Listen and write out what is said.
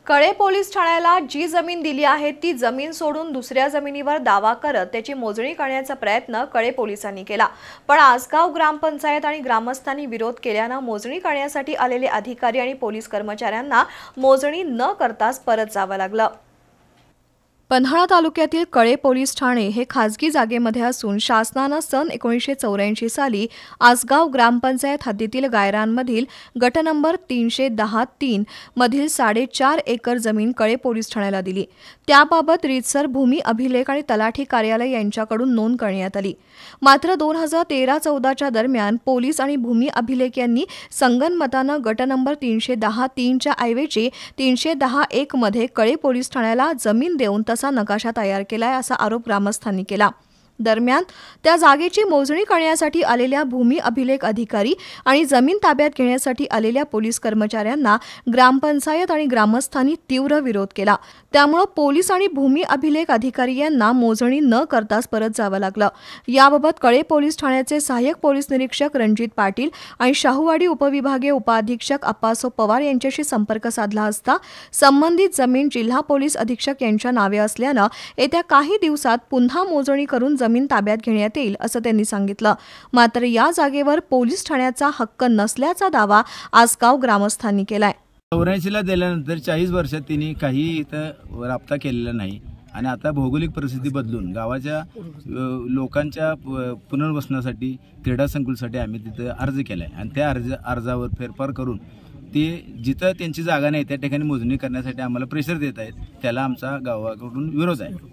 कळे पोलीस ठाण्याला जी जमीन दिली आहे ती जमीन सोडून दुसऱ्या जमिनीवर दावा करत त्याची मोजणी करण्याचा प्रयत्न कळे पोलिसांनी केला। पण आसगाव ग्रामपंचायत आणि ग्रामस्थांनी विरोध केल्याने मोजणी करण्यासाठी आलेले अधिकारी आणि पोलीस कर्मचाऱ्यांना मोजणी न करताच परत जावं लागलं। पन्हाळा तालुक्यातील कळे पोलीस ठाणे हे खासगी जागेमध्ये असून शासनाने सन 1984 साली आसगाव ग्रामपंचायत हद्दीतील गायरांमधील गट नंबर 310-3 मधील 4.5 एकर जमीन कळे पोलीस ठाण्याला दिली। त्याबाबत रीतसर भूमी अभिलेख आणि तलाठी कार्यालय यांच्याकडून नोंद करण्यात आली। मात्र 2013-14 दरम्यान पोलीस आणि भूमी अभिलेख यांनी संगनमताने गट नंबर 310-3 च्या ऐवजी 310-1 मध्ये कळे पोलीस ठाण्याला जमीन देऊन तसा नकाशा तयार केलाय असा आरोप ग्रामस्थांनी केला। दरम्यान त्या जागेची मोजणी करण्यासाठी आलेल्या भूमी अभिलेख अधिकारी आणि जमीन ताब्यात घेण्यासाठी आलेल्या पोलीस कर्मचाऱ्यांना ग्रामपंचायत आणि ग्रामस्थांनी तीव्र विरोध केला। त्यामुळे पोलीस आणि भूमी अभिलेख अधिकारी यांना मोजणी न करताच परत जावं लागलं। याबाबत कळे पोलीस ठाण्याचे सहाय्यक पोलीस निरीक्षक रणजित पाटील आणि शाहूवाडी उपविभागीय उपअधीक्षक अप्पासो पवार यांच्याशी संपर्क साधला असता संबंधित जमीन जिल्हा पोलीस अधीक्षक यांच्या नावे असल्याने येत्या काही दिवसात पुन्हा मोजणी करून जमीन ताब्यात घेण्यात येईल असं त्यांनी सांगितलं। मात्र या जागेवर पोलीस ठाण्याचा हक्क नसल्याचा दावा आसगाव ग्रामस्थांनी केलाय। 84 ला दिल्यानंतर 40 वर्षात त्यांनी काही इथं राबता केलेला नाही आणि आता भौगोलिक परिस्थिती बदलून गावाच्या लोकांच्या पुनर्वसनासाठी क्रीडा संकुलसाठी आम्ही तिथं अर्ज केलाय आणि त्या अर्जावर फेरफार करून ते जिथं त्यांची जागा नाही त्या ठिकाणी मोजणी करण्यासाठी आम्हाला प्रेशर देत आहेत। त्याला आमचा गावाकडून विरोध आहे।